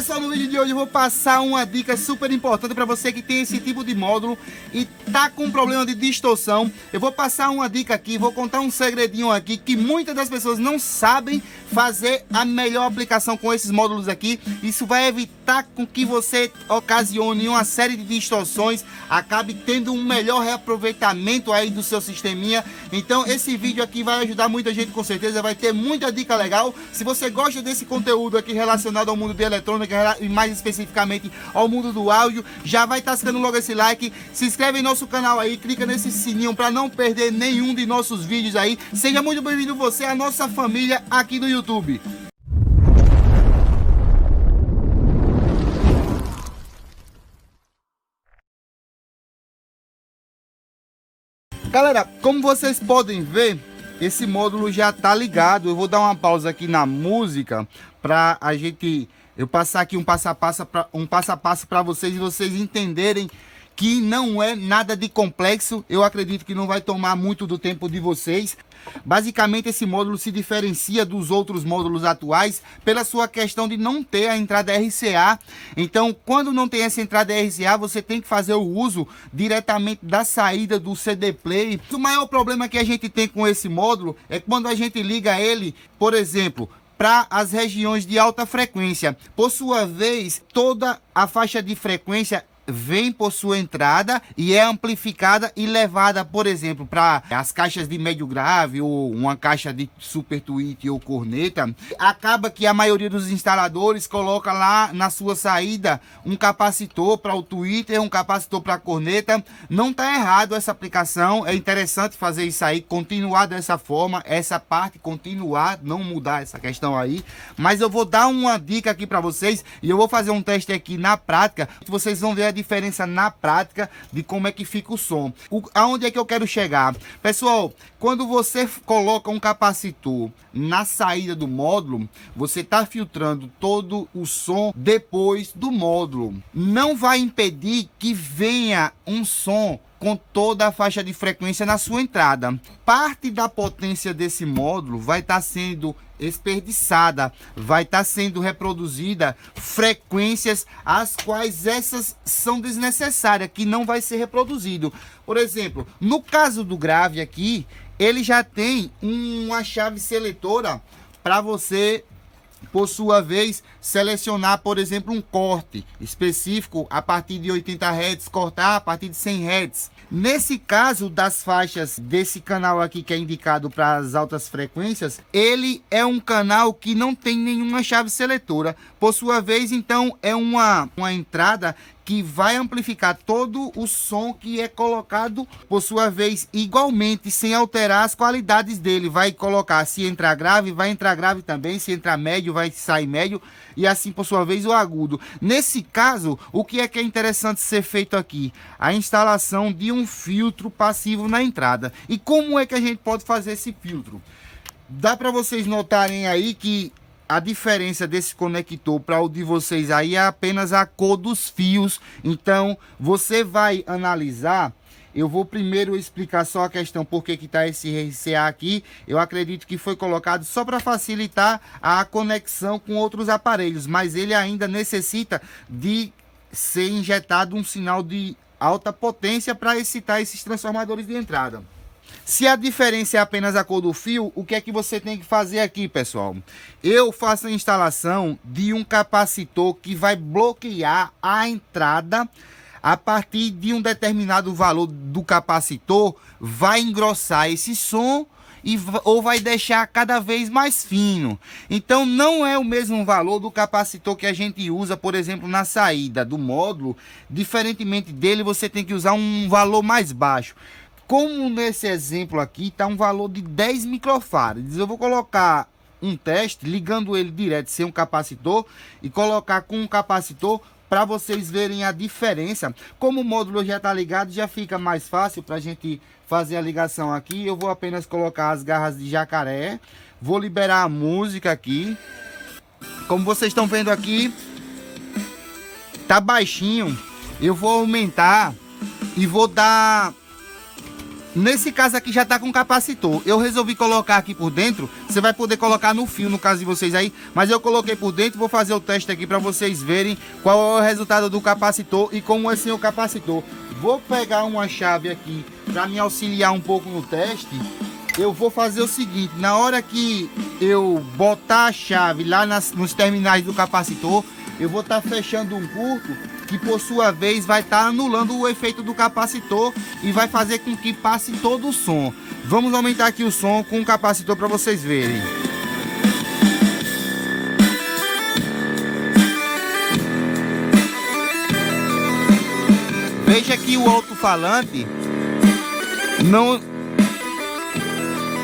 Pessoal, no vídeo de hoje eu vou passar uma dica super importante para você que tem esse tipo de módulo e tá com problema de distorção. Eu vou passar uma dica aqui, vou contar um segredinho aqui que muitas das pessoas não sabem fazer a melhor aplicação com esses módulos aqui. Isso vai evitar com que você ocasione uma série de distorções, acabe tendo um melhor reaproveitamento aí do seu sisteminha. Então esse vídeo aqui vai ajudar muita gente, com certeza vai ter muita dica legal. Se você gosta desse conteúdo aqui relacionado ao mundo de eletrônica e mais especificamente ao mundo do áudio, já vai tascando logo esse like, se inscreve em nosso canal aí, clica nesse sininho para não perder nenhum de nossos vídeos aí. Seja muito bem-vindo você à nossa família aqui do YouTube. Galera, como vocês podem ver, esse módulo já tá ligado. Eu vou dar uma pausa aqui na música para eu passar aqui um passo a passo para vocês e vocês entenderem que não é nada de complexo. Eu acredito que não vai tomar muito do tempo de vocês. Basicamente, esse módulo se diferencia dos outros módulos atuais pela sua questão de não ter a entrada RCA. Então, quando não tem essa entrada RCA, você tem que fazer o uso diretamente da saída do CD Play. O maior problema que a gente tem com esse módulo é quando a gente liga ele, por exemplo, para as regiões de alta frequência. Por sua vez, toda a faixa de frequência vem por sua entrada e é amplificada e levada, por exemplo, para as caixas de médio grave ou uma caixa de super tweet ou corneta. Acaba que a maioria dos instaladores coloca lá na sua saída um capacitor para o tweeter, um capacitor para a corneta. Não tá errado essa aplicação, é interessante fazer isso aí, continuar dessa forma, essa parte continuar, não mudar essa questão aí. Mas eu vou dar uma dica aqui para vocês e eu vou fazer um teste aqui na prática, vocês vão ver a diferença na prática de como é que fica o som. Aonde é que eu quero chegar? Pessoal, quando você coloca um capacitor na saída do módulo, você está filtrando todo o som depois do módulo. Não vai impedir que venha um som com toda a faixa de frequência na sua entrada. Parte da potência desse módulo vai estar sendo desperdiçada, vai estar sendo reproduzida frequências as quais essas são desnecessárias, que não vai ser reproduzido. Por exemplo, no caso do grave aqui, ele já tem uma chave seletora para você, por sua vez, selecionar, por exemplo, um corte específico a partir de 80 Hz, cortar a partir de 100 Hz. Nesse caso das faixas desse canal aqui que é indicado para as altas frequências, ele é um canal que não tem nenhuma chave seletora. Por sua vez, então, é uma entrada que vai amplificar todo o som que é colocado, por sua vez, igualmente, sem alterar as qualidades dele. Vai colocar, se entrar grave, vai entrar grave também, se entrar médio, vai sair médio, e assim, por sua vez, o agudo. Nesse caso, o que é interessante ser feito aqui? A instalação de um filtro passivo na entrada. E como é que a gente pode fazer esse filtro? Dá para vocês notarem aí que a diferença desse conector para o de vocês aí é apenas a cor dos fios. Então você vai analisar. Eu vou primeiro explicar só a questão por que está esse RCA aqui. Eu acredito que foi colocado só para facilitar a conexão com outros aparelhos, mas ele ainda necessita de ser injetado um sinal de alta potência para excitar esses transformadores de entrada. Se a diferença é apenas a cor do fio, o que é que você tem que fazer aqui, pessoal? Eu faço a instalação de um capacitor que vai bloquear a entrada a partir de um determinado valor do capacitor, vai engrossar esse som ou vai deixar cada vez mais fino. Então não é o mesmo valor do capacitor que a gente usa, por exemplo, na saída do módulo. Diferentemente dele, você tem que usar um valor mais baixo. Como nesse exemplo aqui está um valor de 10 microfarads, eu vou colocar um teste ligando ele direto sem um capacitor e colocar com um capacitor para vocês verem a diferença. Como o módulo já está ligado, já fica mais fácil para a gente fazer a ligação aqui. Eu vou apenas colocar as garras de jacaré, vou liberar a música aqui. Como vocês estão vendo aqui, tá baixinho. Eu vou aumentar e vou dar Nesse caso aqui já tá com capacitor. Eu resolvi colocar aqui por dentro. Você vai poder colocar no fio, no caso de vocês aí. Mas eu coloquei por dentro. Vou fazer o teste aqui para vocês verem qual é o resultado do capacitor e como é sem o capacitor. Vou pegar uma chave aqui para me auxiliar um pouco no teste. Eu vou fazer o seguinte: na hora que eu botar a chave lá nos terminais do capacitor, eu vou estar fechando um curto, que por sua vez vai estar anulando o efeito do capacitor e vai fazer com que passe todo o som. Vamos aumentar aqui o som com o capacitor para vocês verem. Veja que o alto-falante não...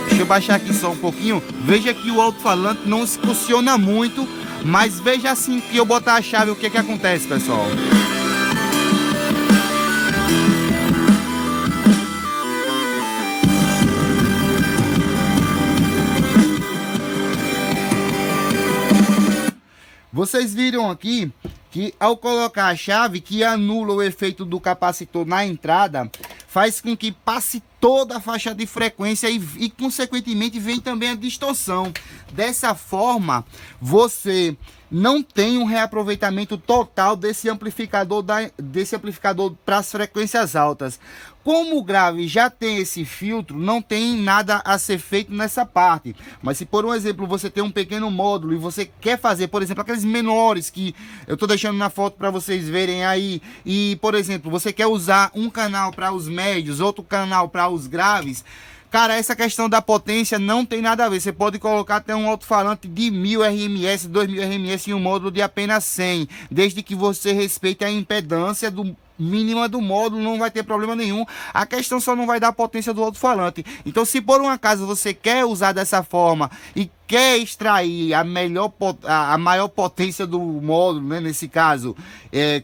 Deixa eu baixar aqui só um pouquinho. Veja que o alto-falante não se funciona muito, mas veja assim que eu botar a chave, o que que acontece, pessoal. Vocês viram aqui que ao colocar a chave que anula o efeito do capacitor na entrada, faz com que passe toda a faixa de frequência e consequentemente vem também a distorção. Dessa forma, você não tem um reaproveitamento total desse amplificador para as frequências altas. Como o grave já tem esse filtro, não tem nada a ser feito nessa parte. Mas se por um exemplo você tem um pequeno módulo e você quer fazer, por exemplo, aqueles menores que eu estou deixando na foto para vocês verem aí, e por exemplo, você quer usar um canal para os médios, outro canal para os graves, cara, essa questão da potência não tem nada a ver. Você pode colocar até um alto-falante de 1000 RMS, 2000 RMS em um módulo de apenas 100, desde que você respeite a impedância mínima do módulo, não vai ter problema nenhum. A questão só não vai dar a potência do alto-falante. Então, se por um acaso você quer usar dessa forma e quer extrair a maior potência do módulo, né, nesse caso,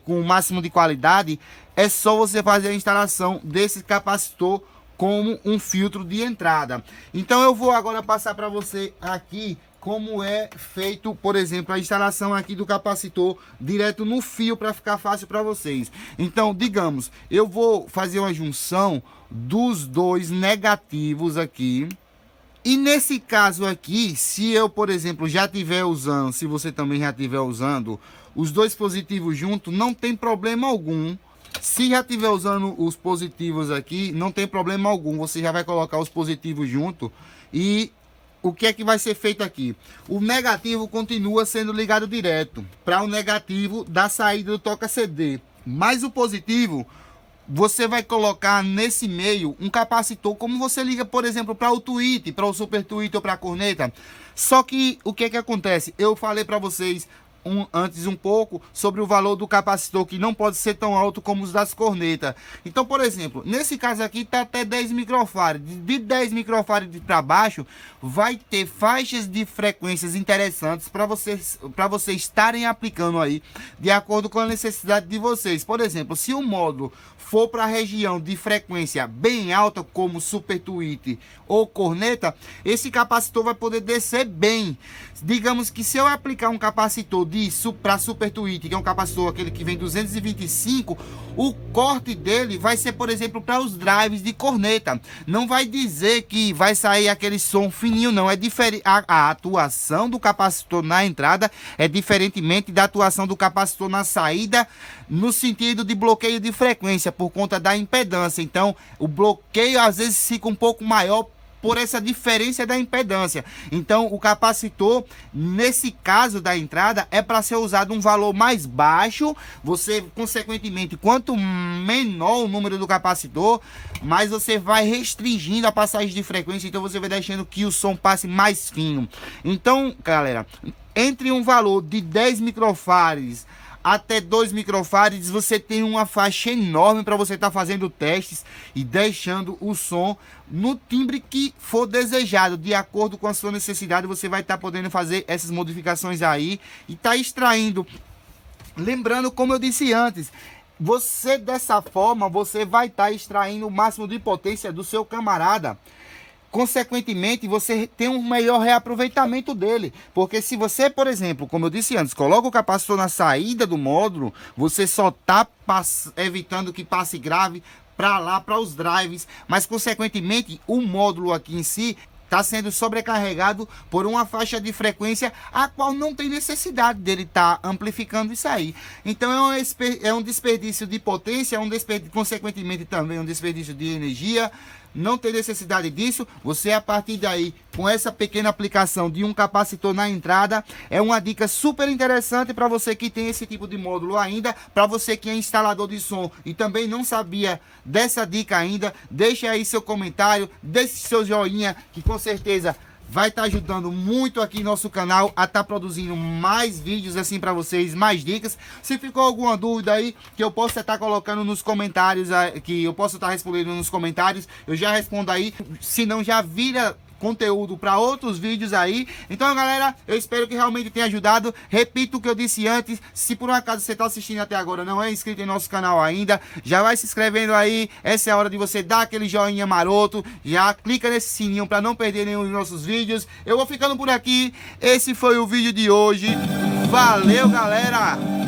com o máximo de qualidade, é só você fazer a instalação desse capacitor como um filtro de entrada. Então eu vou agora passar para você aqui como é feito, por exemplo, a instalação aqui do capacitor direto no fio, para ficar fácil para vocês. Então, digamos, eu vou fazer uma junção dos dois negativos aqui. E nesse caso aqui, se eu, por exemplo, já estiver usando, se você também já estiver usando os dois positivos juntos, não tem problema algum. Se já estiver usando os positivos aqui, não tem problema algum. Você já vai colocar os positivos junto. E o que é que vai ser feito aqui? O negativo continua sendo ligado direto para o negativo da saída do toca-CD. Mas o positivo, você vai colocar nesse meio um capacitor, como você liga, por exemplo, para o tweet, para o super tweet ou para a corneta. Só que o que é que acontece? Eu falei para vocês antes um pouco sobre o valor do capacitor, que não pode ser tão alto como os das cornetas. Então, por exemplo, nesse caso aqui está até 10 microfarads. De 10 microfarads para baixo vai ter faixas de frequências interessantes para vocês estarem aplicando aí de acordo com a necessidade de vocês. Por exemplo, se o módulo for para a região de frequência bem alta, como super tweet ou corneta, esse capacitor vai poder descer bem. Digamos que se eu aplicar um capacitor para super tweet, que é um capacitor aquele que vem 225, o corte dele vai ser, por exemplo, para os drives de corneta. Não vai dizer que vai sair aquele som fininho, não. É diferente. A atuação do capacitor na entrada é diferentemente da atuação do capacitor na saída, no sentido de bloqueio de frequência, por conta da impedância. Então, o bloqueio às vezes fica um pouco maior por essa diferença da impedância. Então, o capacitor, nesse caso da entrada, é para ser usado um valor mais baixo. Você, consequentemente, quanto menor o número do capacitor, mais você vai restringindo a passagem de frequência. Então, você vai deixando que o som passe mais fino. Então, galera, entre um valor de 10 microfarads até 2 microfarads, você tem uma faixa enorme para você estar fazendo testes e deixando o som no timbre que for desejado. De acordo com a sua necessidade, você vai estar podendo fazer essas modificações aí e tá extraindo. Lembrando, como eu disse antes, você dessa forma, você vai estar extraindo o máximo de potência do seu camarada. Consequentemente, você tem um melhor reaproveitamento dele. Porque se você, por exemplo, como eu disse antes, coloca o capacitor na saída do módulo, você só está evitando que passe grave, para lá, para os drives, mas consequentemente o módulo aqui em si está sendo sobrecarregado por uma faixa de frequência a qual não tem necessidade dele estar amplificando isso aí. Então é um desperdício de potência, consequentemente também um desperdício de energia. Não tem necessidade disso. Você, a partir daí, com essa pequena aplicação de um capacitor na entrada, é uma dica super interessante para você que tem esse tipo de módulo ainda. Para você que é instalador de som e também não sabia dessa dica ainda, deixe aí seu comentário, deixe seu joinha, que com certeza vai estar ajudando muito aqui nosso canal a estar produzindo mais vídeos assim para vocês, mais dicas. Se ficou alguma dúvida aí, que eu possa estar colocando nos comentários, que eu posso estar respondendo nos comentários, eu já respondo aí. Se não, já vira conteúdo para outros vídeos aí. Então, galera, eu espero que realmente tenha ajudado. Repito o que eu disse antes: se por um acaso você está assistindo até agora, não é inscrito em nosso canal ainda, já vai se inscrevendo aí. Essa é a hora de você dar aquele joinha maroto, já clica nesse sininho para não perder nenhum dos nossos vídeos. Eu vou ficando por aqui. Esse foi o vídeo de hoje. Valeu, galera!